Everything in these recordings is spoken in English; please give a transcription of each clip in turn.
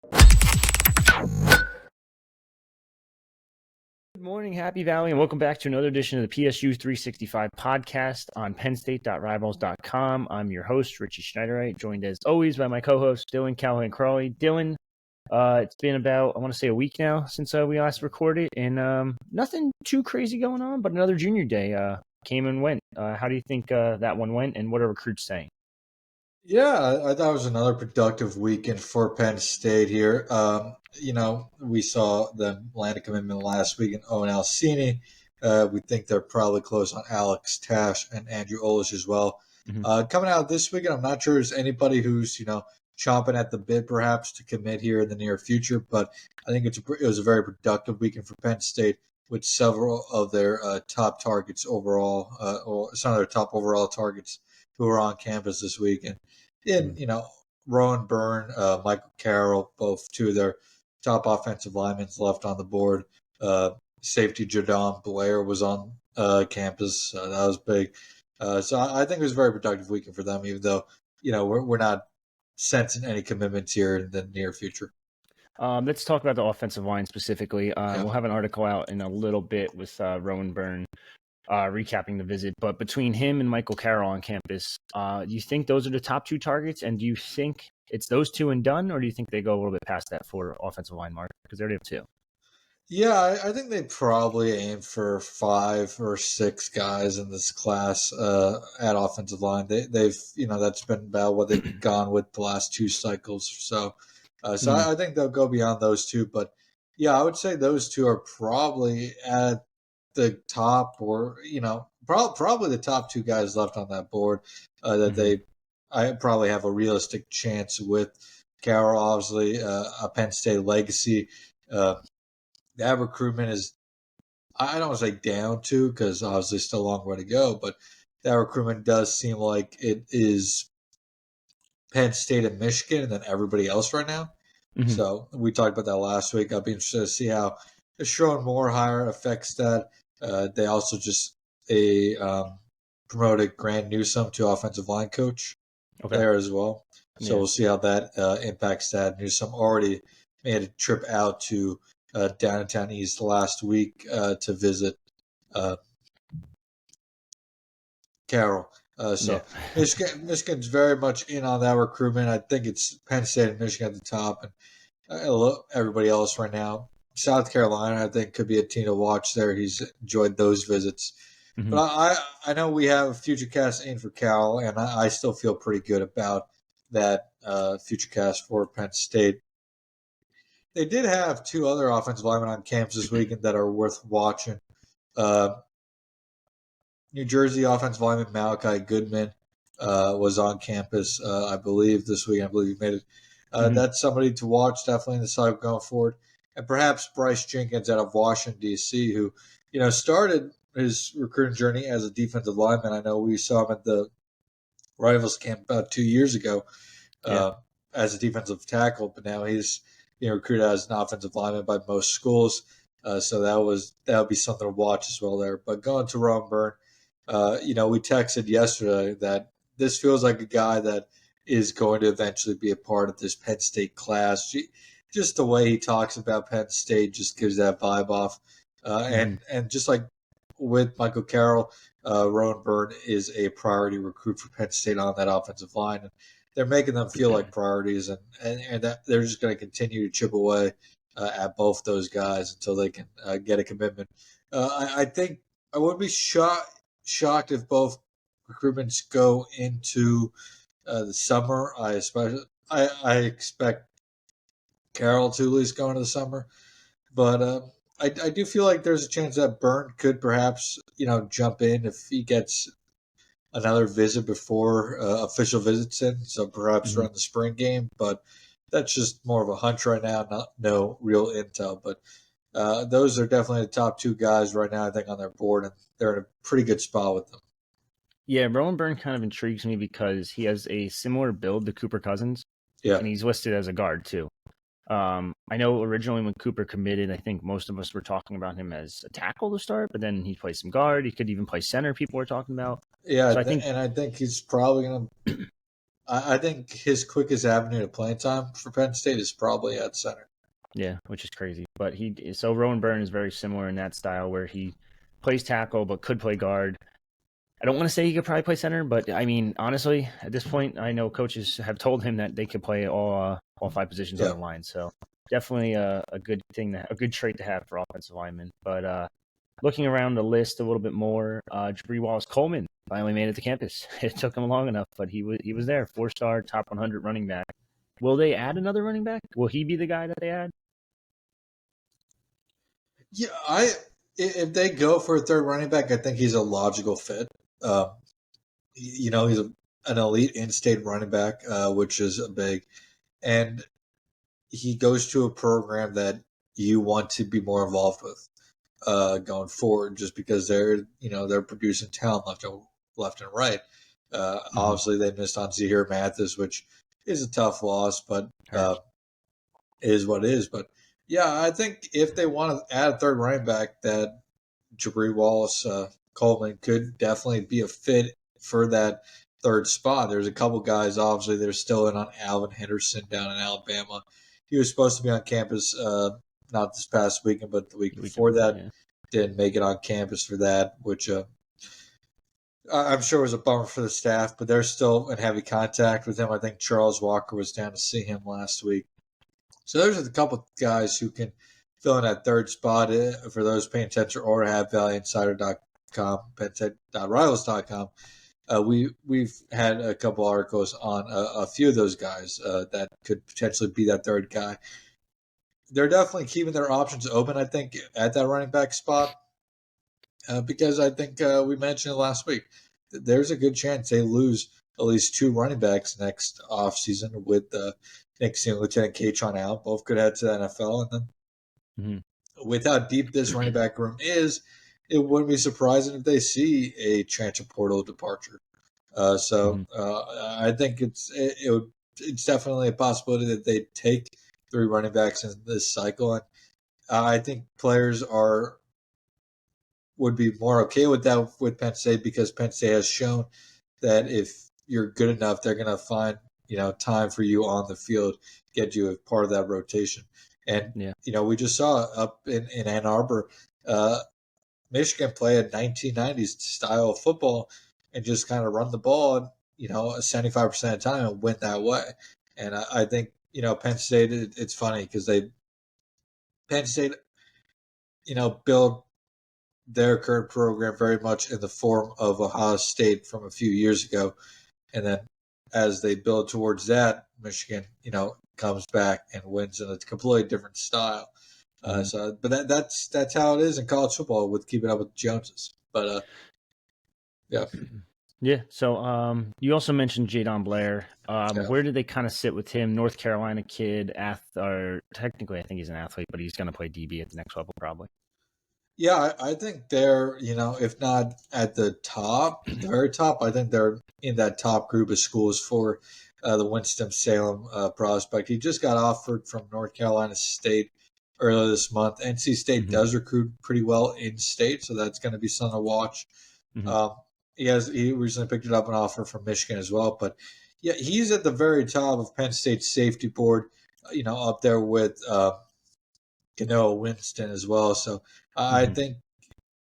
Good morning, Happy Valley, and welcome back to another edition of the PSU 365 podcast on Penn State.rivals.com. I'm your host, Richie Schnyderite, joined as always by my co-host, Dylan Callaghan-Croley. Dylan, it's been about, I want to say, a week now since we last recorded, and nothing too crazy going on, but another Junior Day came and went. How do you think that one went, and what are recruits saying? Yeah, I thought it was another productive weekend for Penn State here. We saw them land a commitment last week in Owen Alcini. We think they're probably close on Alex Tash and Andrew Olish as well. Mm-hmm. Coming out this weekend, I'm not sure there's anybody who's, chomping at the bit perhaps to commit here in the near future, but I think it was a very productive weekend for Penn State with several of their top targets overall, or some of their top overall targets who are on campus this weekend. Rowan Byrne, Michael Carroll, both two of their top offensive linemen left on the board. Safety Jadon Blair was on campus. That was big. So I think it was a very productive weekend for them, even though, we're not sensing any commitments here in the near future. Let's talk about the offensive line specifically. We'll have an article out in a little bit with Rowan Byrne recapping the visit. But between him and Michael Carroll on campus, do you think those are the top two targets? And do you think it's those two and done, or do you think they go a little bit past that for offensive line mark? Because they already have two. Yeah, I think they probably aim for 5 or 6 guys in this class at offensive line. They've that's been about what they've gone with the last 2 cycles or so. I think they'll go beyond those two. But yeah, I would say those two are probably at the top, or probably the top 2 guys left on that board that I probably have a realistic chance with. Carroll, obviously, a Penn State legacy. That recruitment is, I don't want to say down to, because obviously still a long way to go, but that recruitment does seem like it is Penn State and Michigan and then everybody else right now. Mm-hmm. So we talked about that last week. I'll be interested to see how the Sherrone Moore hire affects that. They also just promoted Grant Newsome to offensive line coach there as well. So we'll see how that impacts that. Newsome already made a trip out to downtown East last week to visit Carroll. Michigan's very much in on that recruitment. I think it's Penn State and Michigan at the top, and everybody else right now. South Carolina, I think, could be a team to watch there. He's enjoyed those visits. Mm-hmm. But I know we have a future cast in for Cal, and I still feel pretty good about that future cast for Penn State. They did have 2 other offensive linemen on campus this weekend that are worth watching. New Jersey offensive lineman Malachi Goodman was on campus, I believe, this week. I believe he made it. That's somebody to watch definitely in the side going forward. And perhaps Bryce Jenkins out of Washington, D.C., who, started his recruiting journey as a defensive lineman. I know we saw him at the Rivals camp about 2 years ago as a defensive tackle, but now he's recruited as an offensive lineman by most schools. So that would be something to watch as well there. But going to Rowan Byrne, we texted yesterday that this feels like a guy that is going to eventually be a part of this Penn State class. Just the way he talks about Penn State just gives that vibe off. And just like with Michael Carroll, Rowan Byrne is a priority recruit for Penn State on that offensive line. And they're making them feel like priorities, and that they're just going to continue to chip away at both those guys until they can get a commitment. I think I wouldn't be shocked if both recruitments go into the summer. I expect Carroll to at least go into the summer, but I do feel like there's a chance that Byrne could perhaps jump in if he gets another visit before official visits in, so perhaps around the spring game. But that's just more of a hunch right now, no real intel. But those are definitely the top 2 guys right now, I think, on their board, and they're in a pretty good spot with them. Yeah, Rowan Byrne kind of intrigues me because he has a similar build to Cooper Cousins. Yeah. And he's listed as a guard, too. I know originally when Cooper committed, I think most of us were talking about him as a tackle to start, but then he plays some guard. He could even play center, people were talking about. Yeah, so I think he's probably going to I think his quickest avenue to playing time for Penn State is probably at center. Yeah, which is crazy. But so Rowan Byrne is very similar in that style where he plays tackle but could play guard. I don't want to say he could probably play center, but I mean, honestly, at this point, I know coaches have told him that they could play all 5 positions on the line. So definitely a good thing, a good trait to have for offensive linemen. But looking around the list a little bit more, Jabri Wallace-Coleman finally made it to campus. It took him long enough, but he was there, 4-star, top 100 running back. Will they add another running back? Will he be the guy that they add? Yeah, if they go for a third running back, I think he's a logical fit. He's an elite in-state running back, which is big, and he goes to a program that you want to be more involved with going forward, just because they're producing talent left and right. Obviously, they missed on Zahir Mathis, which is a tough loss, but is what it is. But yeah, I think if they want to add a third running back, that Jabri Wallace-Coleman could definitely be a fit for that third spot. There's a couple guys, obviously, they're still in on Alvin Henderson down in Alabama. He was supposed to be on campus not this past weekend, but the week before that. Yeah. Didn't make it on campus for that, which I'm sure was a bummer for the staff, but they're still in heavy contact with him. I think Charles Walker was down to see him last week. So there's a couple guys who can fill in that third spot for those paying attention, or HappyValleyInsider.com, PennState.rivals.com. We've had a couple articles on a few of those guys that could potentially be that third guy. They're definitely keeping their options open, I think, at that running back spot, because I think we mentioned it last week. There's a good chance they lose at least 2 running backs next offseason with Nick and Lieutenant Kaytron Allen. Both could head to the NFL. And then with how deep this running back room is, it wouldn't be surprising if they see a transfer portal departure. I think it's definitely a possibility that they take 3 running backs in this cycle, and I think players would be more okay with that with Penn State, because Penn State has shown that if you're good enough, they're going to find time for you on the field, get you as part of that rotation. And we just saw up in Ann Arbor, Michigan play a 1990s style of football and just kind of run the ball, and 75% of the time and went that way. And I think Penn State, it's funny because Penn State build their current program very much in the form of Ohio State from a few years ago, and then as they build towards that, Michigan comes back and wins in a completely different style. But that's how it is in college football with keeping up with the Joneses. But yeah. Yeah. So you also mentioned Jadon Blair. Where did they kind of sit with him? North Carolina kid, or technically I think he's an athlete, but he's going to play DB at the next level probably. Yeah, I think they're, if not at the top, the very top, I think they're in that top group of schools for the Winston-Salem prospect. He just got offered from North Carolina State earlier this month. NC State does recruit pretty well in state, so that's going to be something to watch. He recently picked it up an offer from Michigan as well, but yeah, he's at the very top of Penn State's safety board, up there with Canoa Winston as well. So I think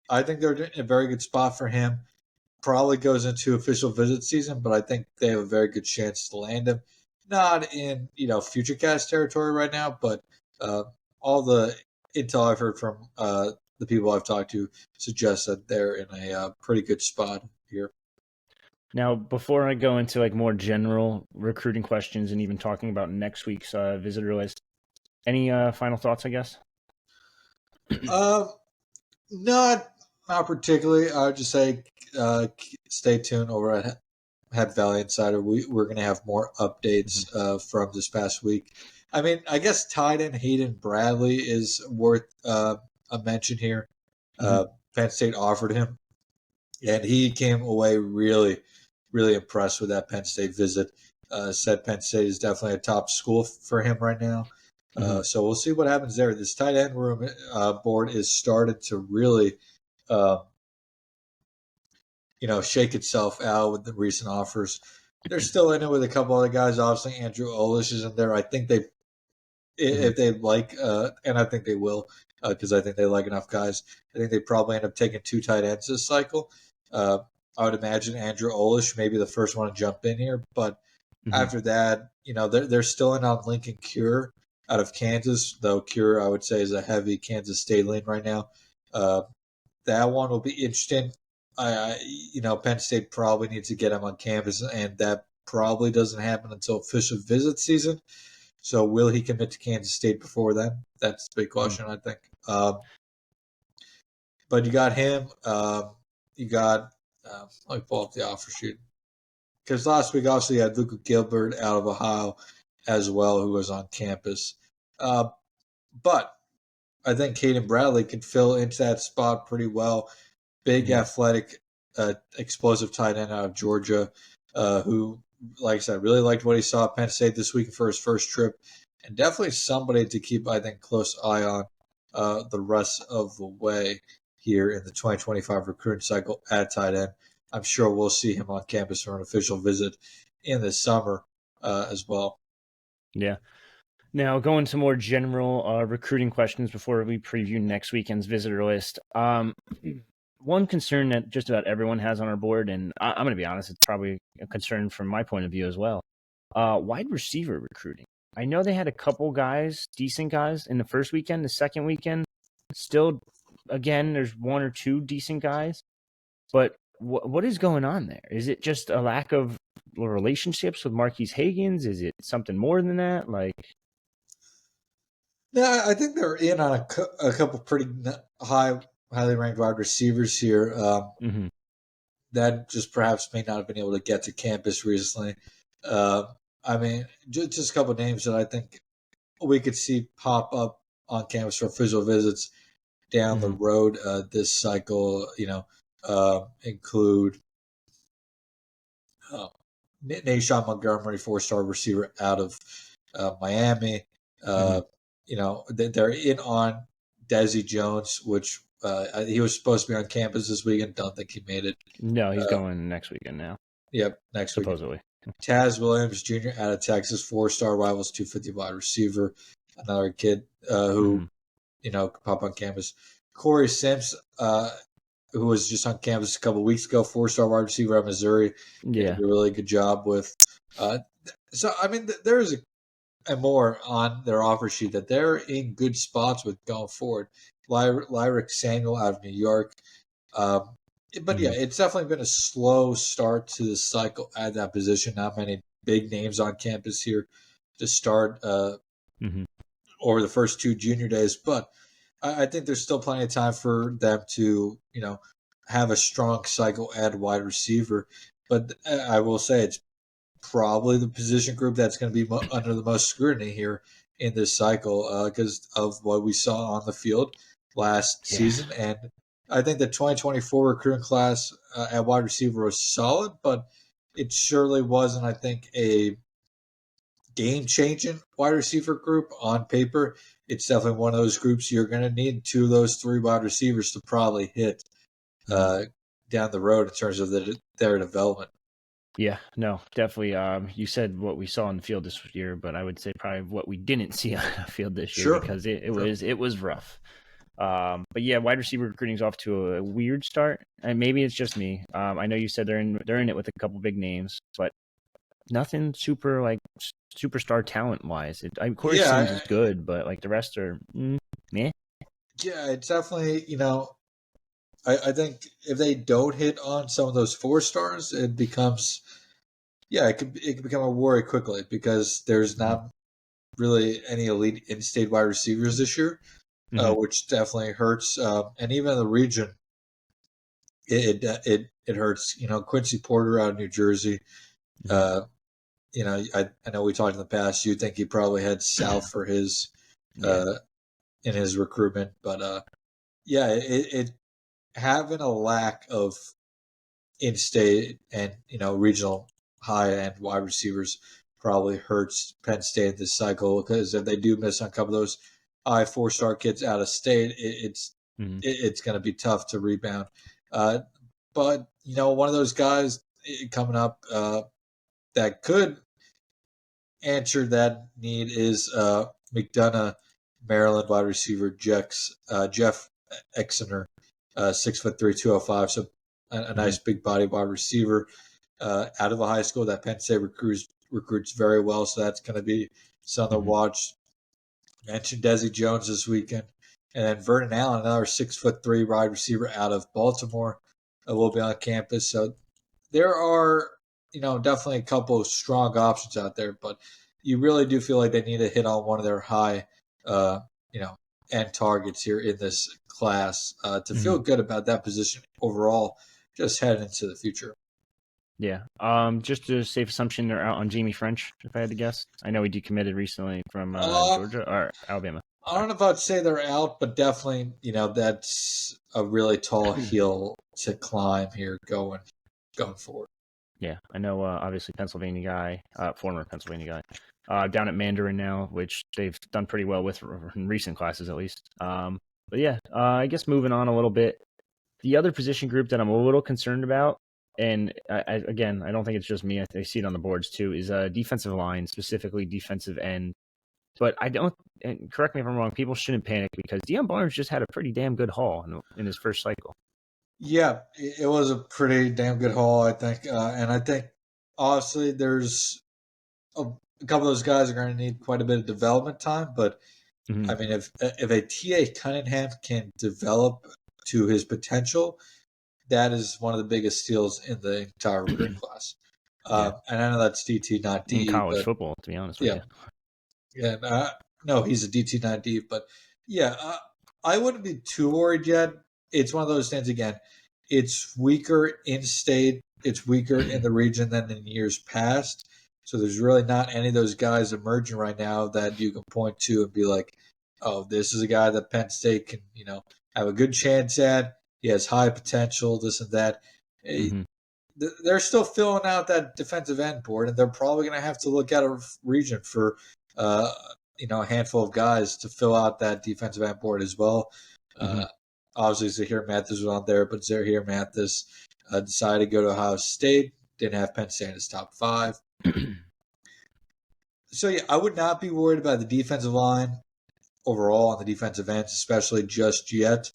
they're in a very good spot for him. Probably goes into official visit season, but I think they have a very good chance to land him. Not in future cast territory right now, but all the intel I've heard from the people I've talked to suggests that they're in a pretty good spot here. Now, before I go into more general recruiting questions and even talking about next week's visitor list, any final thoughts, I guess? Not particularly. I would just say stay tuned over at Happy Valley Insider. We're going to have more updates from this past week. I mean, I guess tight end Hayden Bradley is worth a mention here. Penn State offered him, and he came away really, really impressed with that Penn State visit. Said Penn State is definitely a top school for him right now. So we'll see what happens there. This tight end room board is started to really, shake itself out with the recent offers. they're still in it with a couple other guys. Obviously, Andrew Olish is in there. I think they, if they like, and I think they will, because I think they like enough guys. I think they probably end up taking 2 tight ends this cycle. I would imagine Andrew Olish may be the first one to jump in here, but after that, they're still in on Lincoln Cure out of Kansas, though Cure, I would say, is a heavy Kansas State lean right now. That one will be interesting. Penn State probably needs to get him on campus, and that probably doesn't happen until official visit season. So will he commit to Kansas State before then? That's the big question, I think. But you got him. You got let me pull up the offer sheet. Because last week, obviously, you had Luka Gilbert out of Ohio as well, who was on campus. But I think Caden Bradley could fill into that spot pretty well. Big, athletic, explosive tight end out of Georgia, who, like I said, really liked what he saw at Penn State this week for his first trip. And definitely somebody to keep, I think, close eye on the rest of the way here in the 2025 recruiting cycle at tight end. I'm sure we'll see him on campus for an official visit in the summer as well. Yeah. Now, going to more general recruiting questions before we preview next weekend's visitor list. One concern that just about everyone has on our board, and I'm going to be honest, it's probably a concern from my point of view as well. Wide receiver recruiting. I know they had a couple guys, decent guys, in the first weekend. The second weekend, still, again, there's 1 or 2 decent guys. But what is going on there? Is it just a lack of relationships with Marquise Hagans? Is it something more than that? No, I think they're in on a couple pretty highly ranked wide receivers here that just perhaps may not have been able to get to campus recently. I mean, just a couple of names that I think we could see pop up on campus for official visits down the road this cycle. Include Nashawn Montgomery, 4-star receiver out of Miami. They're in on Desi Jones, which he was supposed to be on campus this weekend. Don't think he made it. No, he's going next weekend now. Yep, next supposedly. Weekend. Taz Williams Jr. out of Texas, 4-star Rivals 250 wide receiver. Another kid who could pop on campus. Corey Sims, who was just on campus a couple of weeks ago, 4-star wide receiver at Missouri. Yeah, did a really good job with. So I mean, there is and more on their offer sheet that they're in good spots with going forward. Lyric Samuel out of New York. But yeah, it's definitely been a slow start to the cycle at that position. Not many big names on campus here to start over the first 2 junior days. But I think there's still plenty of time for them to, have a strong cycle at wide receiver. But I will say it's probably the position group that's going to be under the most scrutiny here in this cycle because of what we saw on the field last season. And I think the 2024 recruiting class at wide receiver was solid, but it surely wasn't, I think, a game-changing wide receiver group on paper. It's definitely one of those groups you're going to need 2 of those 3 wide receivers to probably hit down the road in terms of their development. Yeah, no, definitely. You said what we saw on the field this year, but I would say probably what we didn't see on the field this year because it was rough. But yeah, wide receiver recruiting is off to a weird start, and maybe it's just me. I know you said they're in it with a couple big names, but nothing super superstar talent wise. Of course, Sims is good, but the rest are meh. Yeah, it's definitely I think if they don't hit on some of those 4 stars, it becomes it could become a worry quickly because there's not really any elite in-state wide receivers this year, which definitely hurts. And even in the region, it hurts. Quincy Porter out of New Jersey. I know we talked in the past. You think he probably head south for his in his recruitment, but it having a lack of in-state and regional high-end wide receivers probably hurts Penn State this cycle because if they do miss on a couple of those high 4-star kids out of state, it's going to be tough to rebound. But one of those guys coming up that could answer that need is McDonough, Maryland wide receiver Jeff Exeter, 6'3", 205. So a nice big body wide receiver out of a high school that Penn State recruits very well. So that's going to be something to watch. Mentioned Desi Jones this weekend. And then Vernon Allen, another 6'3" wide receiver out of Baltimore, will be on campus. So there are, definitely a couple of strong options out there, but you really do feel like they need to hit on one of their high, end targets here in this class to feel good about that position overall, just heading into the future. Yeah. Just a safe assumption they're out on Jamie French, if I had to guess. I know he decommitted recently from Georgia or Alabama. I don't know if I'd say they're out, but definitely, that's a really tall hill to climb here going forward. Yeah, I know. Obviously, Pennsylvania guy, former Pennsylvania guy, down at Mandarin now, which they've done pretty well with in recent classes, at least. But yeah, I guess moving on a little bit. The other position group that I'm a little concerned about, and I don't think it's just me. I see it on the boards too. Is defensive line, specifically defensive end. But I don't. And correct me if I'm wrong. People shouldn't panic because Deion Barnes just had a pretty damn good haul in his first cycle. Yeah, it was a pretty damn good haul, I think. And I think, obviously, there's a couple of those guys are going to need quite a bit of development time. But, I mean, if a T.A. Cunningham can develop to his potential, that is one of the biggest steals in the entire recruiting class. And I know that's DT, not D. In college football, to be honest with you. Yeah, no, he's a DT, not D. But, I wouldn't be too worried yet. It's one of those things, again, it's weaker in state, it's weaker in the region than in years past. So there's really not any of those guys emerging right now that you can point to and be like, oh, this is a guy that Penn State can, have a good chance at. He has high potential, this and that. They're still filling out that defensive end board, and they're probably going to have to look at a region for, a handful of guys to fill out that defensive end board as well. Obviously, Zahir Mathis was on there, but Zahir Mathis decided to go to Ohio State. Didn't have Penn State in his top 5. So, yeah, I would not be worried about the defensive line overall on the defensive ends, especially just yet.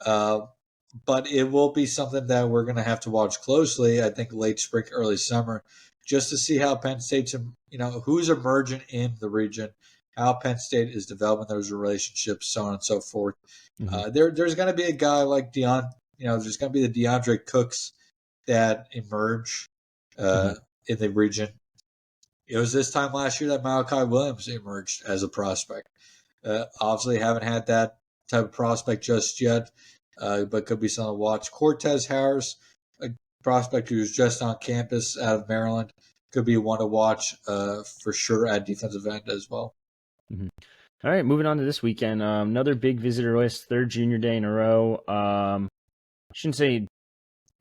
But it will be something that we're going to have to watch closely, I think, late spring, early summer, just to see how Penn State's, who's emerging in the region, how Penn State is developing those relationships, so on and so forth. There's going to be a guy like there's going to be the DeAndre Cooks that emerge in the region. It was this time last year that Malachi Williams emerged as a prospect. Obviously, haven't had that type of prospect just yet, but could be something to watch. Cortez Harris, a prospect who's just on campus out of Maryland, could be one to watch for sure at defensive end as well. All right, moving on to this weekend. Another big visitor list, third junior day in a row. I shouldn't say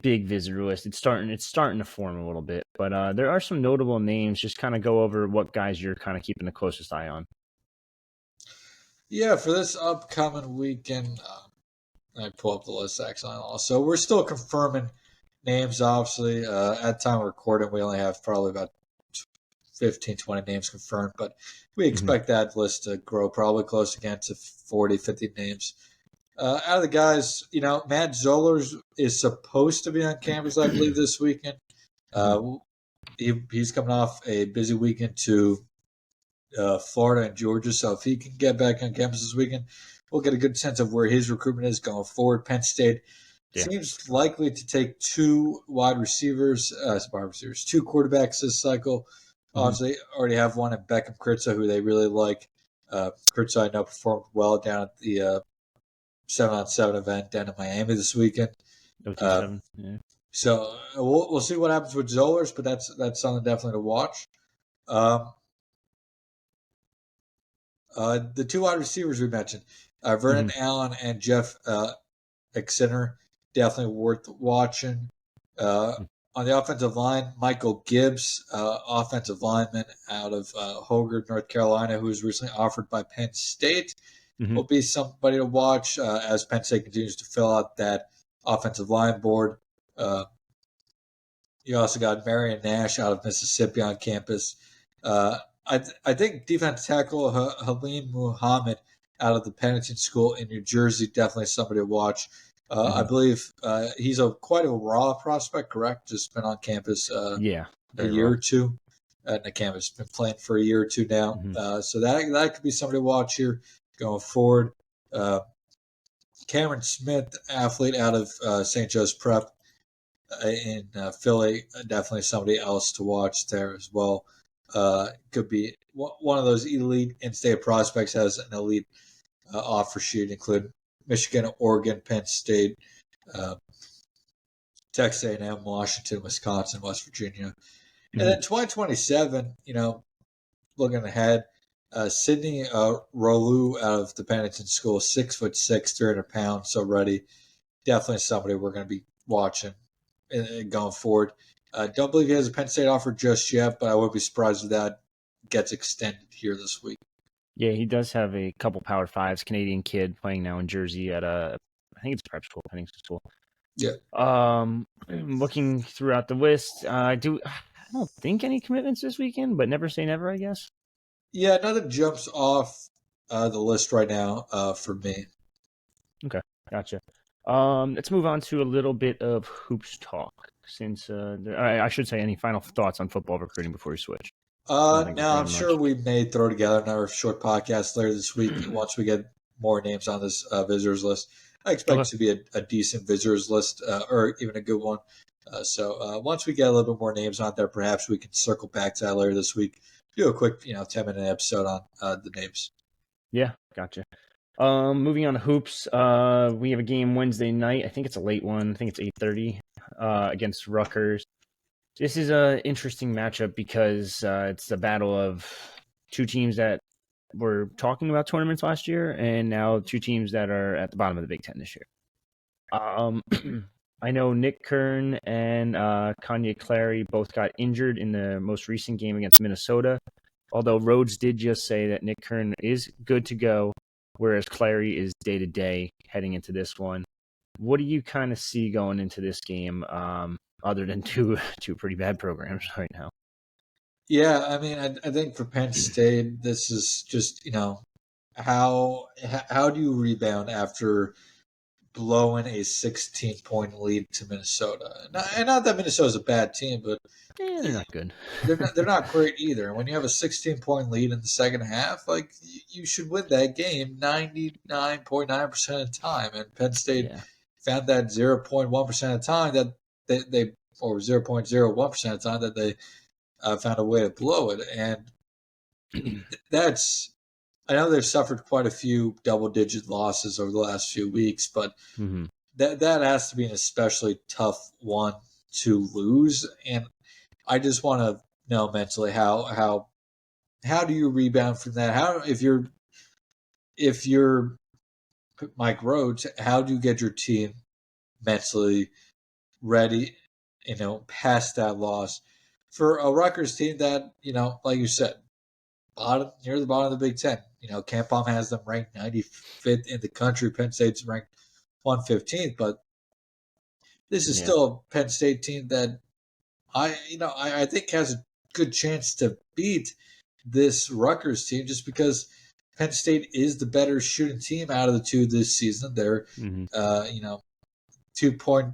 big visitor list. It's starting to form a little bit, but there are some notable names. Just kind of go over what guys you're kind of keeping the closest eye on. Yeah, for this upcoming weekend, I pull up the list actually. Also, we're still confirming names. Obviously, at time of recording, we only have probably about 15, 20 names confirmed, but we expect that list to grow probably close again to 40, 50 names. Out of the guys, Matt Zollers is supposed to be on campus, I believe, this weekend. He's coming off a busy weekend to Florida and Georgia, so if he can get back on campus this weekend, we'll get a good sense of where his recruitment is going forward. Penn State seems likely to take 2 wide receivers, 2 quarterbacks this cycle. Obviously, already have one at Beckham Kritza, who they really like. Kritza, I know, performed well down at the 7-on-7 event down in Miami this weekend. So we'll see what happens with Zollers, but that's something definitely to watch. The 2 wide receivers we mentioned, Vernon Allen and Jeff Exeter, definitely worth watching. On the offensive line, Michael Gibbs, offensive lineman out of Hogarth, North Carolina, who was recently offered by Penn State, will be somebody to watch as Penn State continues to fill out that offensive line board. You also got Marion Nash out of Mississippi on campus. I think defensive tackle Halim Muhammad out of the Pennington School in New Jersey, definitely somebody to watch. I believe he's quite a raw prospect, correct? Just been on campus a year or two. The campus been playing for a year or two now. So that could be somebody to watch here going forward. Cameron Smith, athlete out of St. Joe's Prep in Philly, definitely somebody else to watch there as well. Could be one of those elite in-state prospects, has an elite offer sheet, including Michigan, Oregon, Penn State, Texas A&M, Washington, Wisconsin, West Virginia. And then 2027, looking ahead, Sydney Rolu out of the Pennington School, 6'6", 300 pounds, so ready. Definitely somebody we're going to be watching going forward. Don't believe he has a Penn State offer just yet, but I would be surprised if that gets extended here this week. Yeah, he does have a couple Power Fives. Canadian kid playing now in Jersey at I think it's prep school, Pennington School. Yeah. Looking throughout the list, I don't think any commitments this weekend, but never say never, I guess. Yeah, nothing jumps off the list right now for me. Okay, gotcha. Let's move on to a little bit of hoops talk. Since I should say, any final thoughts on football recruiting before we switch? Now, I'm sure we may throw together another short podcast later this week once we get more names on this visitors list. I expect it to be a decent visitors list or even a good one. So once we get a little bit more names on there, perhaps we can circle back to that later this week. Do a quick 10-minute episode on the names. Yeah, gotcha. Moving on to hoops, we have a game Wednesday night. I think it's a late one. I think it's 8:30 against Rutgers. This is an interesting matchup because it's a battle of two teams that were talking about tournaments last year, and now two teams that are at the bottom of the Big Ten this year. I know Nick Kern and Callaghan-Croley both got injured in the most recent game against Minnesota, although Rhodes did just say that Nick Kern is good to go, whereas Clary is day-to-day heading into this one. What do you kind of see going into this game, other than two pretty bad programs right now? Yeah, I mean, I think for Penn State, this is just, how do you rebound after blowing a 16-point lead to Minnesota? Not that Minnesota's a bad team, but they're not good. they're not great either. When you have a 16-point lead in the second half, like you should win that game 99.9% of the time. And Penn State found that 0.1% of the time that they or 0.01% of the time that they found a way to blow it. And I know they've suffered quite a few double-digit losses over the last few weeks, but that has to be an especially tough one to lose. And I just want to know mentally how do you rebound from that? How if you're Mike Rhodes, how do you get your team mentally ready, past that loss for a Rutgers team that, like you said, near the bottom of the Big Ten. Ken Palm has them ranked 95th in the country. Penn State's ranked 115th, but this is still a Penn State team that I think has a good chance to beat this Rutgers team just because Penn State is the better shooting team out of the two this season. They're, 2-point,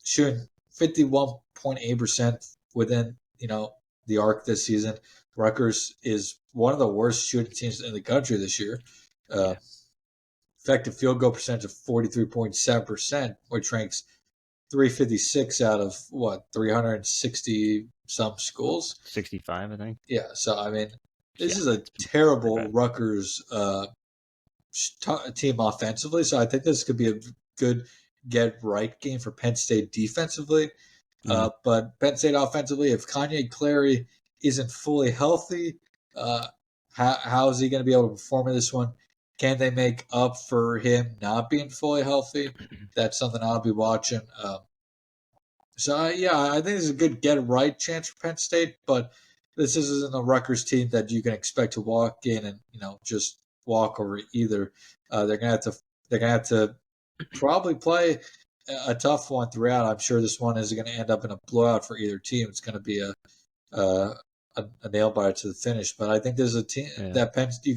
shooting 51.8% within, the arc this season. Rutgers is one of the worst shooting teams in the country this year. Effective field goal percentage of 43.7%, which ranks 356 out of 360 some schools. 65, I think. Yeah, so I mean, this is a terrible Rutgers team offensively. So I think this could be a good get right game for Penn State defensively. But Penn State offensively, if Callaghan-Croley isn't fully healthy, how is he going to be able to perform in this one? Can they make up for him not being fully healthy? That's something I'll be watching. I think this is a good get-it-right chance for Penn State, but this isn't a Rutgers team that you can expect to walk in and just walk over either. They're gonna have to probably play a tough one throughout. I'm sure this one isn't going to end up in a blowout for either team. It's going to be a nail biter to the finish. But I think there's a team that you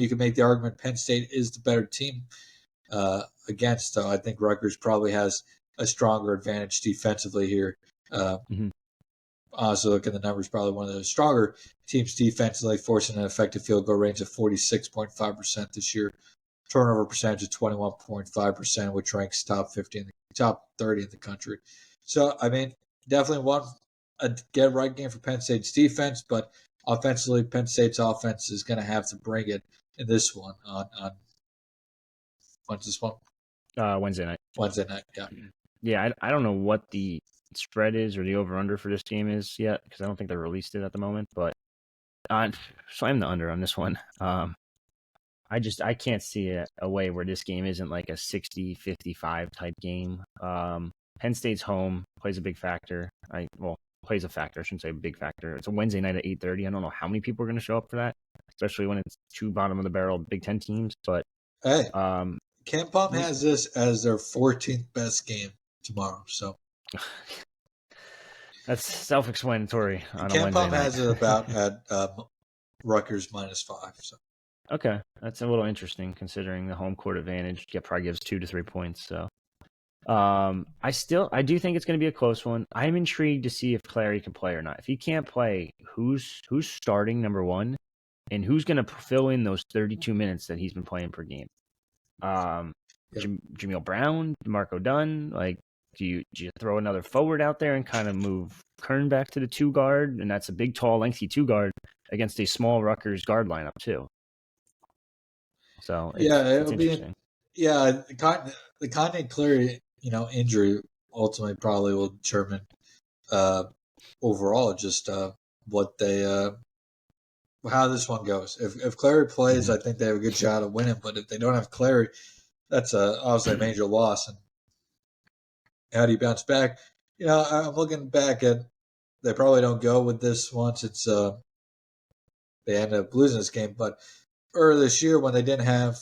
could make the argument Penn State is the better team against. So I think Rutgers probably has a stronger advantage defensively here. Also, look at the numbers, probably one of the stronger teams defensively, forcing an effective field goal range of 46.5% this year. Turnover percentage of 21.5%, which ranks top 30 in the country. So, I mean, definitely a get right game for Penn State's defense, but offensively, Penn State's offense is going to have to bring it in this one on when's this one? Wednesday night. Wednesday night, yeah. Yeah, I don't know what the spread is or the over-under for this game is yet because I don't think they released it at the moment, but slam the under on this one. I can't see a way where this game isn't like a 60-55 type game. Penn State's home plays a big factor. Plays a factor. I shouldn't say a big factor. It's a Wednesday night at 8:30. I don't know how many people are going to show up for that, especially when it's two bottom of the barrel Big Ten teams. But hey, Ken Palm has this as their 14th best game tomorrow. So that's self-explanatory. Ken Palm has it about at Rutgers -5. So. Okay, that's a little interesting considering the home court advantage. Probably gives 2 to 3 points. So, I do think it's going to be a close one. I'm intrigued to see if Clary can play or not. If he can't play, who's starting number one, and who's going to fill in those 32 minutes that he's been playing per game? Jameel Brown, DeMarco Dunn. Like, do you throw another forward out there and kind of move Kern back to the 2 guard, and that's a big, tall, lengthy 2 guard against a small Rutgers guard lineup too. So it's interesting. The Callaghan-Croley, injury ultimately probably will determine overall just what they how this one goes. If Clary plays, I think they have a good shot of winning. But if they don't have Clary, that's obviously a major loss. And how do you bounce back? I'm looking back at they probably don't go with this once it's they end up losing this game, but earlier this year when they didn't have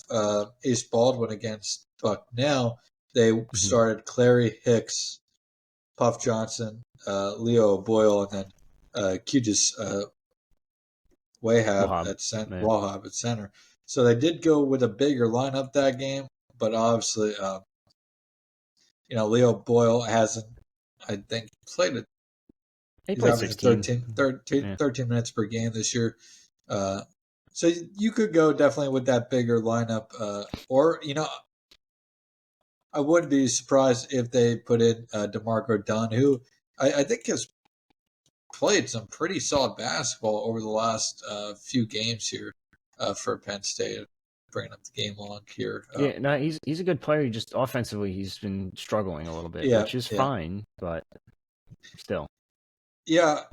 Ace Baldwin against Bucknell, they started Clary, Hicks, Puff Johnson, Leo Boyle, and then Qgis Wahab at center. So they did go with a bigger lineup that game, but obviously, Leo Boyle hasn't, I think, played it. He played 16. 13 minutes per game this year. So you could go definitely with that bigger lineup, or I wouldn't be surprised if they put in DeMarco Dunn, who I think has played some pretty solid basketball over the last few games here for Penn State, bringing up the game log here. He's a good player. Just offensively, he's been struggling a little bit, which is fine, but still. Yeah.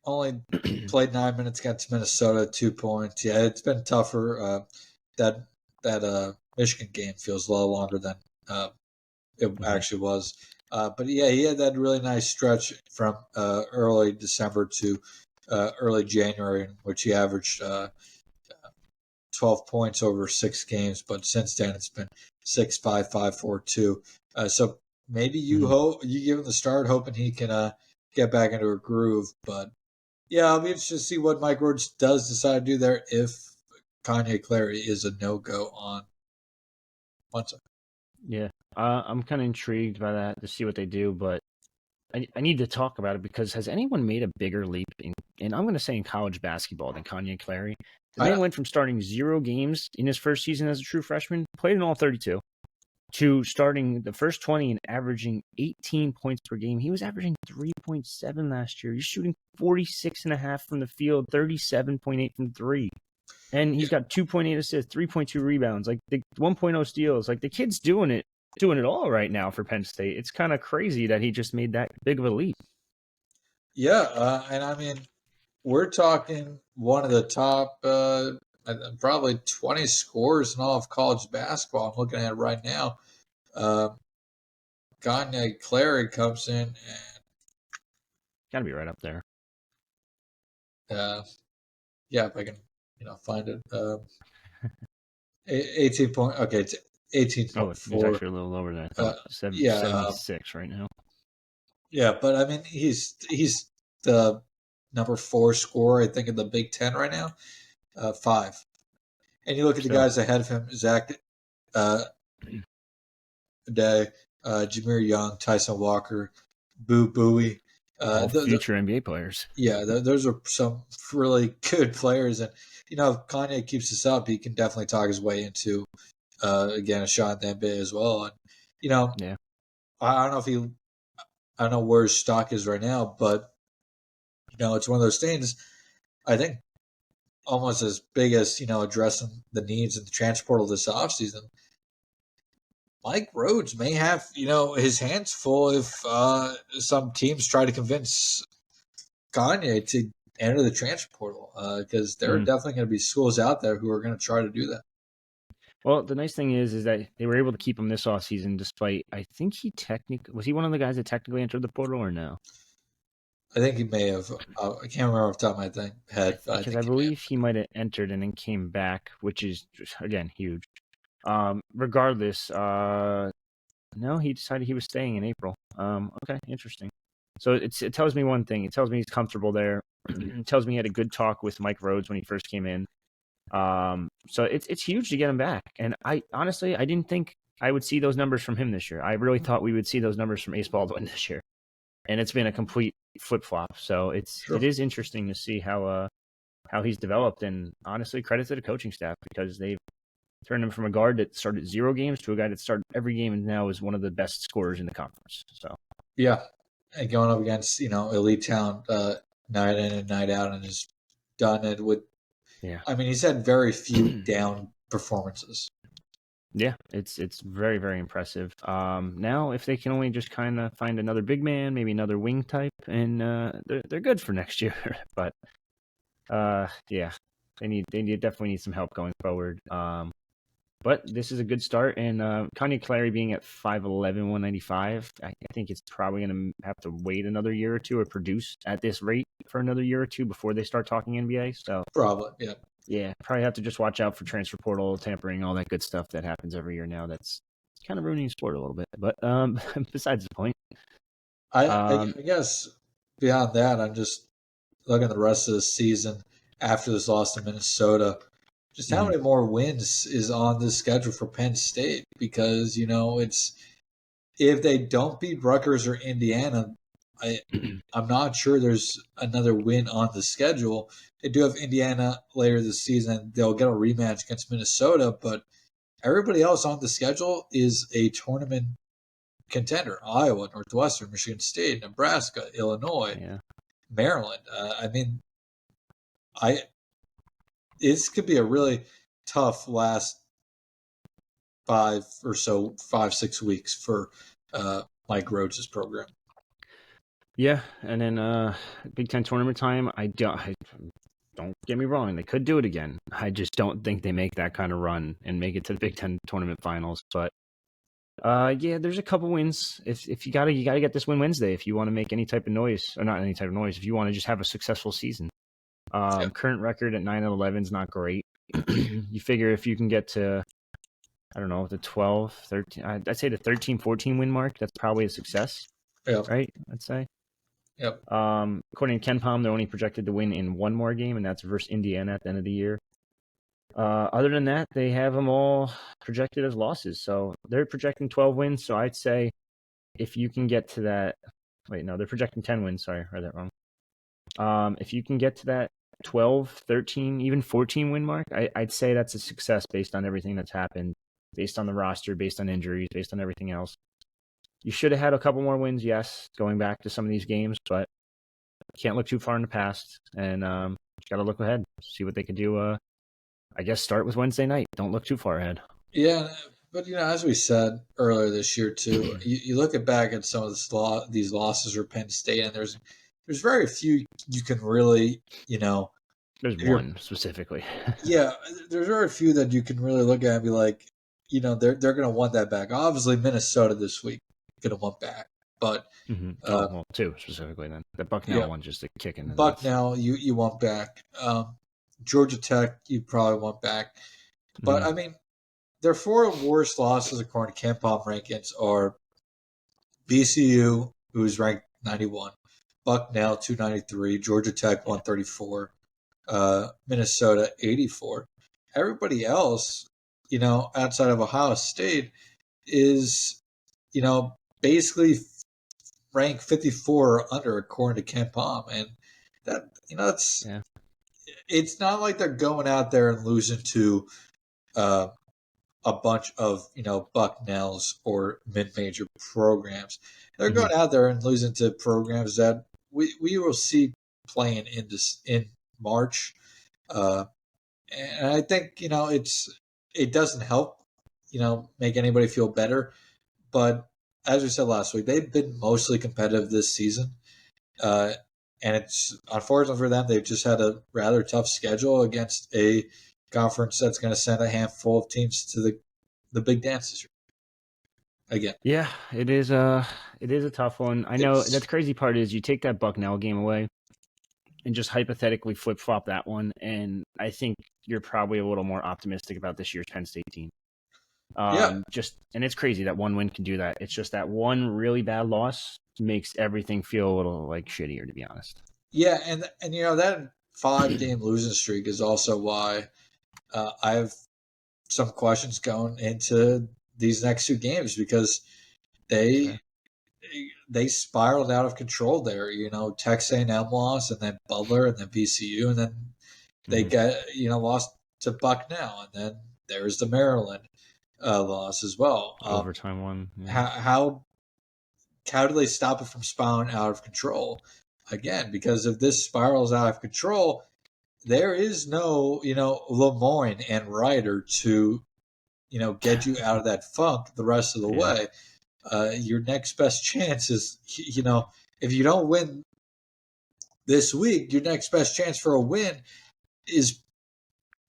Only played 9 minutes against Minnesota, 2 points. Yeah, it's been tougher. That Michigan game feels a lot longer than it actually was. But yeah, he had that really nice stretch from early December to early January, in which he averaged 12 points over 6 games. But since then, it's been 6, 5, 5, 4, 2. So maybe you give him the start, hoping he can get back into a groove, but. Yeah, I'll be interested to see what Mike Rhodes does decide to do there if Callaghan-Croley is a no-go on Wednesday. Yeah, I'm kind of intrigued by that to see what they do, but I need to talk about it because has anyone made a bigger leap and I'm going to say in college basketball than Callaghan-Croley? The man went from starting 0 games in his first season as a true freshman, played in all 32, to starting the first 20 and averaging 18 points per game. He was averaging 3.7 last year. He's shooting 46.5 from the field, 37.8 from 3. And he's got 2.8 assists, 3.2 rebounds, like the 1.0 steals. Like the kid's doing it all right now for Penn State. It's kind of crazy that he just made that big of a leap. Yeah, and I mean, we're talking one of the top probably 20 scorers in all of college basketball. I'm looking at it right now. Callaghan-Croley comes in and gotta be right up there. Yeah, if I can find it. 18 point. Okay, it's Oh, it's 18.4. actually a little lower than I thought. Yeah, 76 right now. yeah, but I mean, he's the number 4 scorer, I think, in the Big Ten right now. 5. And you look at the guys ahead of him: Zach Day, Jameer Young, Tyson Walker, Boo Buie. All future NBA players. Yeah, those are some really good players, and if Kanye keeps this up, he can definitely talk his way into again a shot in the NBA as well. And yeah, I don't know I don't know where his stock is right now, but it's one of those things. I think almost as big as addressing the needs in the transfer portal this offseason. Mike Rhodes may have his hands full if some teams try to convince Kanye to enter the transfer portal, because there are definitely going to be schools out there who are going to try to do that. Well, the nice thing is that they were able to keep him this offseason despite, I think was he one of the guys that technically entered the portal or no? I think he may have. I can't remember off the top of my head. Because I believe he might have entered and then came back, which is, again, huge. Regardless, no, he decided he was staying in April. Okay, interesting. So it tells me one thing. It tells me he's comfortable there. It tells me he had a good talk with Mike Rhodes when he first came in. So it's huge to get him back. And I honestly, I didn't think I would see those numbers from him this year. I really thought we would see those numbers from Ace Baldwin this year. And it's been a complete flip-flop. So it is interesting to see how he's developed. And honestly, credit to the coaching staff because they've turned him from a guard that started 0 games to a guy that started every game and now is one of the best scorers in the conference. So yeah, and going up against elite talent night in and night out, and has done it with. Yeah, I mean, he's had very few down performances. Yeah, it's very, very impressive. Now if they can only just kind of find another big man, maybe another wing type, and they're good for next year. But yeah, they definitely need some help going forward. But this is a good start, and Callaghan-Croley being at 5'11", 195, I think it's probably going to have to wait another year or two or produce at this rate for another year or two before they start talking NBA. So probably, yeah. Yeah, probably have to just watch out for transfer portal tampering, all that good stuff that happens every year now. That's kind of ruining sport a little bit. But besides the point, I guess beyond that, I'm just looking at the rest of the season after this loss to Minnesota. Just how many more wins is on this schedule for Penn State? Because it's if they don't beat Rutgers or Indiana, I'm not sure there's another win on the schedule. They do have Indiana later this season. They'll get a rematch against Minnesota, but everybody else on the schedule is a tournament contender. Iowa, Northwestern, Michigan State, Nebraska, Illinois, Maryland. This could be a really tough last 5-6 weeks for Mike Rhodes' program. Yeah, and then Big Ten tournament time. Don't get me wrong; they could do it again. I just don't think they make that kind of run and make it to the Big Ten tournament finals. But yeah, there's a couple wins. If you gotta get this win Wednesday if you want to make any type of noise, or not any type of noise. If you want to just have a successful season. Current record at 9-11 is not great. You figure if you can get to, I don't know, the 12, 13, I'd say the 13, 14 win mark, that's probably a success. Yep. Right? I'd say. Yep. According to KenPom, they're only projected to win in one more game, and that's versus Indiana at the end of the year. Other than that, they have them all projected as losses. So they're projecting 12 wins. So I'd say if you can get to that, wait, no, they're projecting 10 wins. Sorry, I read that wrong. If you can get to that 12, 13, even 14 win mark, I'd say that's a success based on everything that's happened, based on the roster, based on injuries, based on everything else. You should have had a couple more wins, yes, going back to some of these games, but can't look too far in the past, and got to look ahead, see what they could do. I guess start with Wednesday night. Don't look too far ahead. Yeah, but as we said earlier this year too, you look back at some of these losses for Penn State, and there's very few you can really There's one specifically. Yeah, there's very few that you can really look at and be like, they're going to want that back. Obviously, Minnesota this week going to want back, but two specifically. Then the Bucknell one just a kick in the Bucknell you want back. Georgia Tech you probably want back, but their four worst losses according to Ken Palm rankings are VCU, who's ranked 91, Bucknell 293, Georgia Tech 134, Minnesota 84. Everybody else, outside of Ohio State is, basically ranked 54 or under according to Ken Palm. And that, it's not like they're going out there and losing to a bunch of, Bucknells or mid-major programs. They're going out there and losing to programs that we will see playing in March. And I think, it doesn't help, make anybody feel better. But as we said last week, they've been mostly competitive this season. And it's unfortunate for them. They've just had a rather tough schedule against a conference that's going to send a handful of teams to the big dance this year. Again. Yeah, it is a tough one. I know that the crazy part is you take that Bucknell game away and just hypothetically flip-flop that one, and I think you're probably a little more optimistic about this year's Penn State team. And it's crazy that one win can do that. It's just that one really bad loss makes everything feel a little like shittier, to be honest. Yeah, and that 5-game losing streak is also why I have some questions going into these next 2 games, because they spiraled out of control there. Texas A&M lost, and then Butler, and then VCU, and then they lost to Bucknell, and then there's the Maryland loss as well. Overtime one. Yeah. How do they stop it from spiraling out of control again? Because if this spirals out of control, there is no, Lemoyne and Ryder to, get you out of that funk the rest of the way. Your next best chance is, if you don't win this week, your next best chance for a win is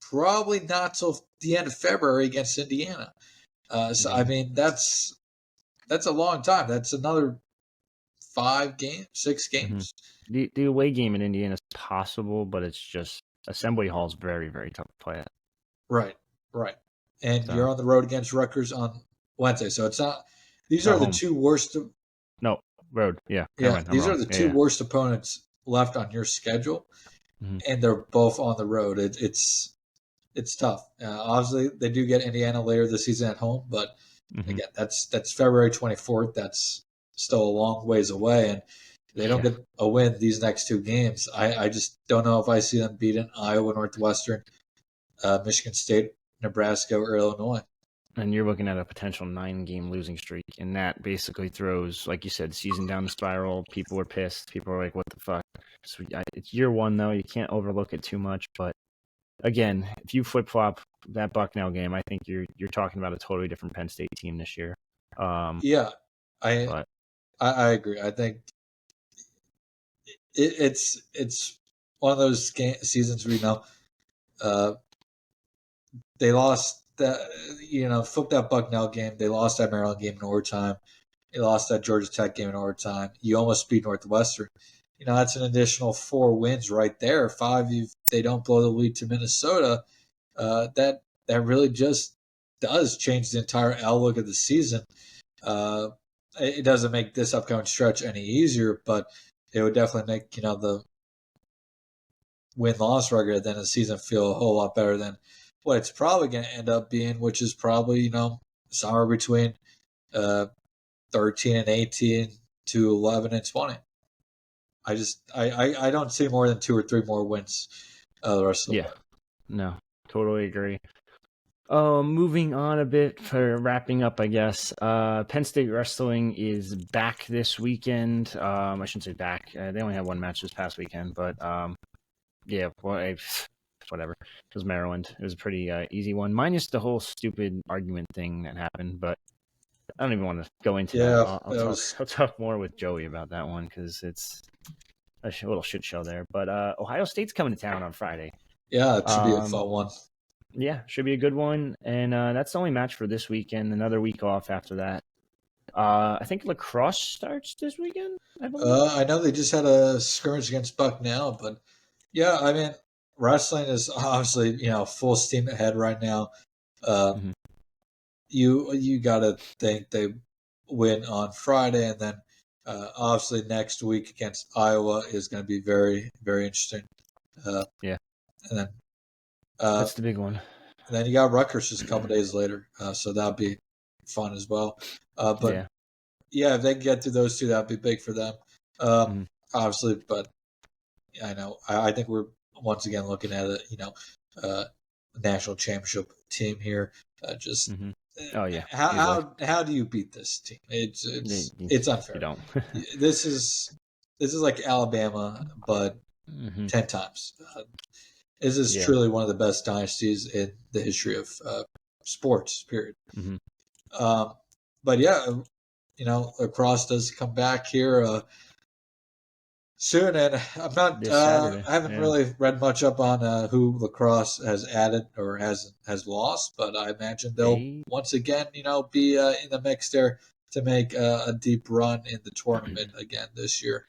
probably not till the end of February against Indiana. I mean, that's a long time. That's another 6 games. The away game in Indiana is possible, but it's just Assembly Hall is very, very tough to play at. Right. And you're on the road against Rutgers on Wednesday, so it's not. These are the 2 worst. No, road. Yeah. These are the 2 worst opponents left on your schedule, and they're both on the road. It's tough. Obviously, they do get Indiana later this season at home, but again, that's February 24th. That's still a long ways away, and they don't get a win these next 2 games. I just don't know if I see them beating Iowa, Northwestern, Michigan State, Nebraska, or Illinois. And you're looking at a potential 9-game losing streak, and that basically throws, like you said, season down the spiral. People are pissed. People are like, what the fuck? So, it's year 1, though. You can't overlook it too much. But, again, if you flip-flop that Bucknell game, I think you're talking about a totally different Penn State team this year. I agree. I think it's one of those seasons where, they lost that, flipped that Bucknell game. They lost that Maryland game in overtime. They lost that Georgia Tech game in overtime. You almost beat Northwestern. That's an additional 4 wins right there. 5, they don't blow the lead to Minnesota. That really just does change the entire outlook of the season. It doesn't make this upcoming stretch any easier, but it would definitely make, the win-loss record at the end of the season feel a whole lot better than what it's probably going to end up being, which is probably, somewhere between 13 and 18 to 11 and 20. I don't see more than 2 or 3 more wins the rest of the way. No, totally agree. Moving on a bit for wrapping up, I guess. Penn State wrestling is back this weekend. I shouldn't say back. They only had 1 match this past weekend, but whatever. It was Maryland. It was a pretty easy one, minus the whole stupid argument thing that happened. But I don't even want to go into that. I'll talk more with Joey about that one because it's a little shit show there. But Ohio State's coming to town on Friday. Yeah, it should be a fun one. Yeah, should be a good one. And that's the only match for this weekend. Another week off after that. I think lacrosse starts this weekend, I believe. I know they just had a scrimmage against Bucknell, but yeah, I mean, wrestling is obviously, full steam ahead right now. you got to think they win on Friday, and then obviously next week against Iowa is going to be very, very interesting. Yeah. And then That's the big one. And then you got Rutgers just a couple days later, so that'll be fun as well. But if they can get through those two, that'd be big for them, obviously. But I know I think we're once again looking at a national championship team here. Oh yeah. How do you beat this team? It's unfair. You don't. This is like Alabama, but 10 times. This is truly one of the best dynasties in the history of sports, period. But yeah, lacrosse does come back here soon, and I'm not. I haven't really read much up on who lacrosse has added or has lost, but I imagine they'll once again, be in the mix there to make a deep run in the tournament again this year.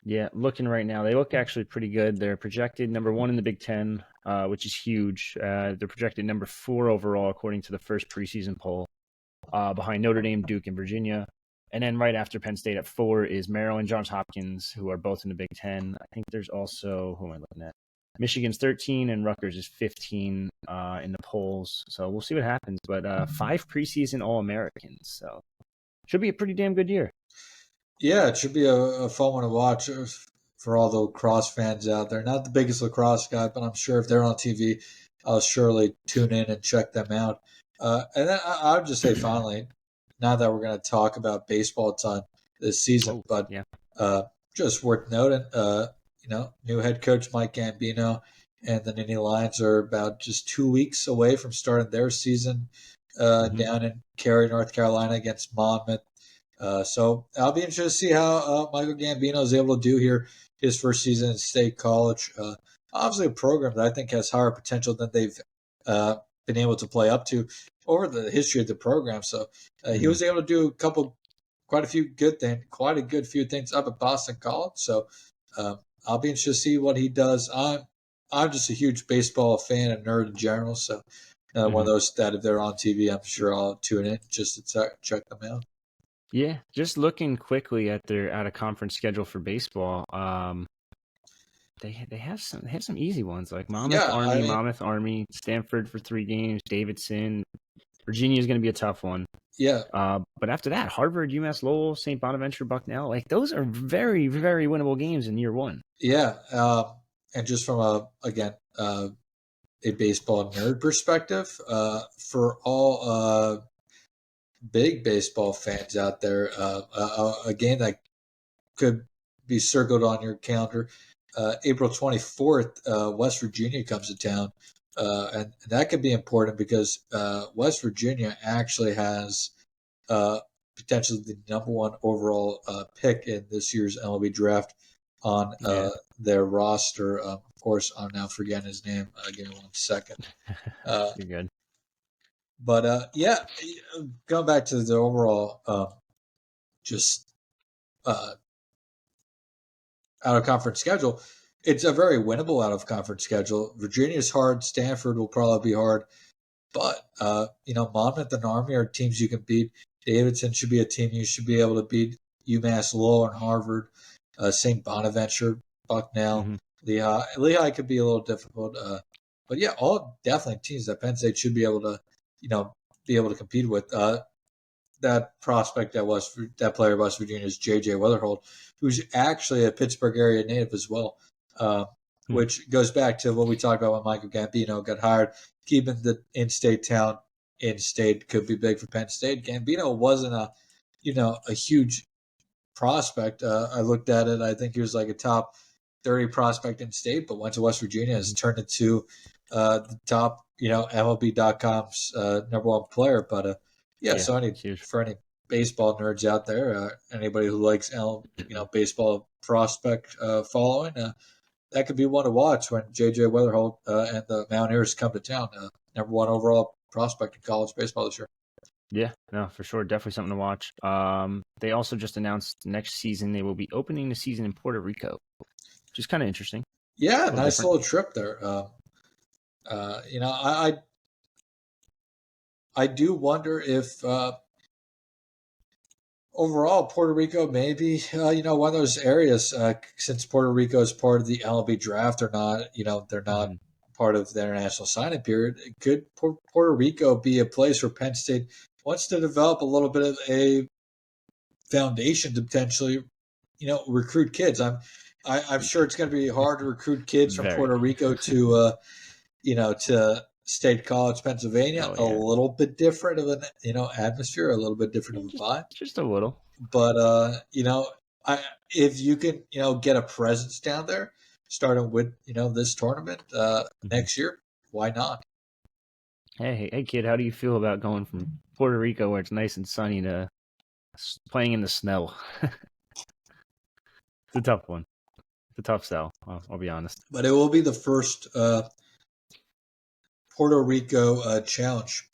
Yeah, looking right now, they look actually pretty good. They're projected number 1 in the Big Ten, which is huge. They're projected number 4 overall, according to the first preseason poll, behind Notre Dame, Duke, and Virginia. And then right after Penn State at 4 is Maryland, Johns Hopkins, who are both in the Big Ten. I think there's also, who am I looking at? Michigan's 13 and Rutgers is 15 in the polls. So we'll see what happens. But 5 preseason All-Americans. So should be a pretty damn good year. Yeah, it should be a fun one to watch for all the lacrosse fans out there. Not the biggest lacrosse guy, but I'm sure if they're on TV, I'll surely tune in and check them out. And then I would just say finally, not that we're going to talk about baseball a ton this season, but just worth noting, new head coach Mike Gambino and the Nittany Lions are about just 2 weeks away from starting their season down in Cary, North Carolina against Monmouth. So I'll be interested to see how Michael Gambino is able to do here his first season in state college. Obviously a program that I think has higher potential than they've been able to play up to over the history of the program. So he was able to do quite a good few things up at Boston College. So I'll be interested to see what he does. I'm just a huge baseball fan and nerd in general. So one of those that if they're on TV, I'm sure I'll tune in just to check them out. Yeah, just looking quickly at their out-of-conference schedule for baseball, they have some easy ones like Monmouth Army, Stanford for 3 games, Davidson, Virginia is going to be a tough one. Yeah, but after that, Harvard, UMass Lowell, St. Bonaventure, Bucknell, like those are very, very winnable games in year 1. Yeah, and just from a baseball nerd perspective, for all big baseball fans out there, a game that could be circled on your calendar. April 24th, West Virginia comes to town, and that could be important because West Virginia actually has potentially the number 1 overall pick in this year's MLB draft on their roster. Of course, I'm now forgetting his name. Give me 1 second. You're good. But going back to the overall out-of-conference schedule, it's a very winnable out-of-conference schedule. Virginia's hard. Stanford will probably be hard. But, Monmouth and Army are teams you can beat. Davidson should be a team you should be able to beat. UMass Lowell and Harvard. St. Bonaventure, Bucknell, Lehigh. Lehigh could be a little difficult. But, all definitely teams that Penn State should be able to compete with. That prospect that player of West Virginia is J.J. Weatherholt, who's actually a Pittsburgh area native as well, which goes back to what we talked about when Michael Gambino got hired. Keeping the in-state talent in-state could be big for Penn State. Gambino wasn't a huge prospect. I looked at it. I think he was like a top 30 prospect in-state, but went to West Virginia, has turned into the top, MLB.com's number 1 player. But so for any baseball nerds out there, anybody who likes baseball prospect following, that could be one to watch when J.J. Weatherholt and the Mountaineers come to town. Number 1 overall prospect in college baseball this year. Yeah, no, for sure. Definitely something to watch. They also just announced next season they will be opening the season in Puerto Rico, which is kind of interesting. Yeah, nice little trip there. I do wonder if overall Puerto Rico maybe one of those areas since Puerto Rico is part of the MLB draft, they're not part of the international signing period. Could Puerto Rico be a place where Penn State wants to develop a little bit of a foundation to potentially recruit kids? I'm sure it's going to be hard to recruit kids from Puerto Rico to to State College, Pennsylvania. A little bit different of an atmosphere, a little bit different of a vibe, just a little. But if you can get a presence down there, starting with this tournament next year, why not? Hey kid, how do you feel about going from Puerto Rico where it's nice and sunny to playing in the snow? It's a tough one. It's a tough sell. I'll be honest. But it will be the first Puerto Rico challenge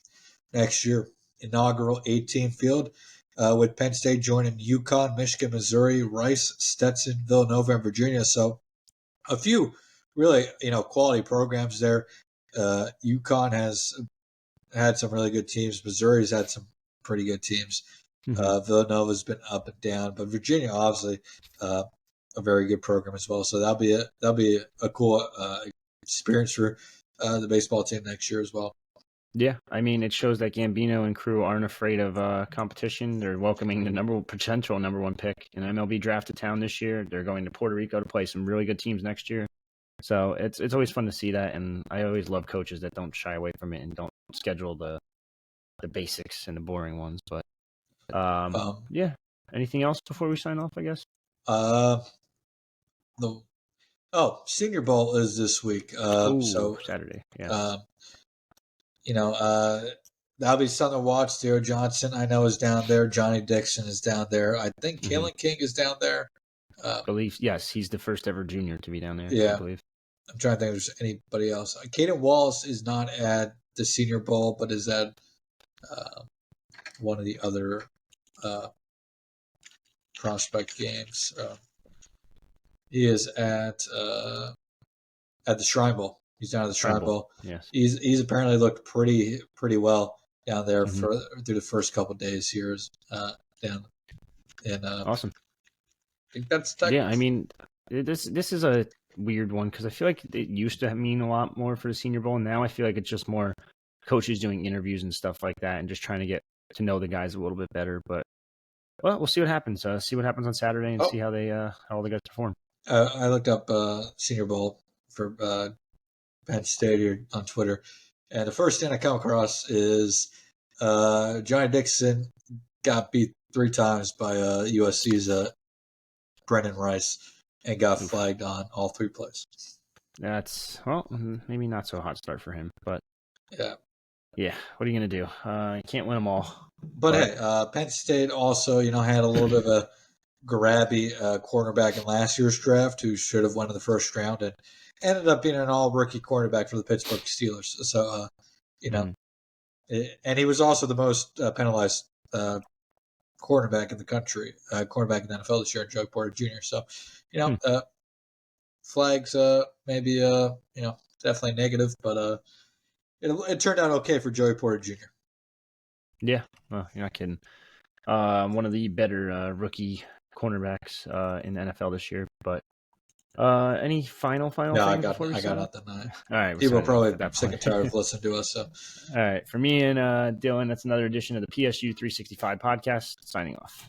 next year. Inaugural 18 field with Penn State joining UConn, Michigan, Missouri, Rice, Stetson, Villanova, and Virginia. So a few really quality programs there. UConn has had some really good teams. Missouri's had some pretty good teams. Villanova's been up and down, but Virginia obviously a very good program as well. So that'll be a cool experience for the baseball team next year as well. Yeah, I mean, it shows that Gambino and crew aren't afraid of competition. They're welcoming the potential number one pick in MLB draft to town this year. They're going to Puerto Rico to play some really good teams next year. So it's always fun to see that, and I always love coaches that don't shy away from it and don't schedule the basics and the boring ones. But yeah, anything else before we sign off? I guess. Senior Bowl is this week. So Saturday. Yeah. That'll be something to watch. Theo Johnson, I know, is down there. Johnny Dixon is down there. I think Kalen King is down there. I believe, yes, he's the first ever junior to be down there. Yeah. I believe. I'm trying to think if there's anybody else. Caden Wallace is not at the Senior Bowl, but is at one of the other prospect games. He is at the Shrine Bowl. He's down at the Shrine Bowl. Yes. He's apparently looked pretty well down there through the first couple of days here. Down in awesome. I think that's Texas. Yeah, I mean, this is a weird one because I feel like it used to mean a lot more for the Senior Bowl. Now I feel like it's just more coaches doing interviews and stuff like that and just trying to get to know the guys a little bit better. But well, we'll see what happens. See what happens on Saturday and see how all the guys perform. I looked up Senior Bowl for Penn State here on Twitter, and the first thing I come across is Johnny Dixon got beat 3 times by USC's Brendan Rice and got flagged on all 3 plays. That's maybe not so hot start for him, but yeah. What are you gonna do? You can't win them all. But hey, Penn State also had a little bit of a grabby quarterback in last year's draft who should have won in the first round and ended up being an all-rookie quarterback for the Pittsburgh Steelers. So, and he was also the most penalized quarterback in the country, quarterback in the NFL this year, Joey Porter Jr. So, flags maybe definitely negative, but it turned out okay for Joey Porter Jr. Yeah, well, you're not kidding. One of the better rookie cornerbacks in the NFL this year. But any final? No, I got nothing. All right, people are probably sick and tired of listening to us. So, all right, for me and Dylan, that's another edition of the PSU 365 podcast. Signing off.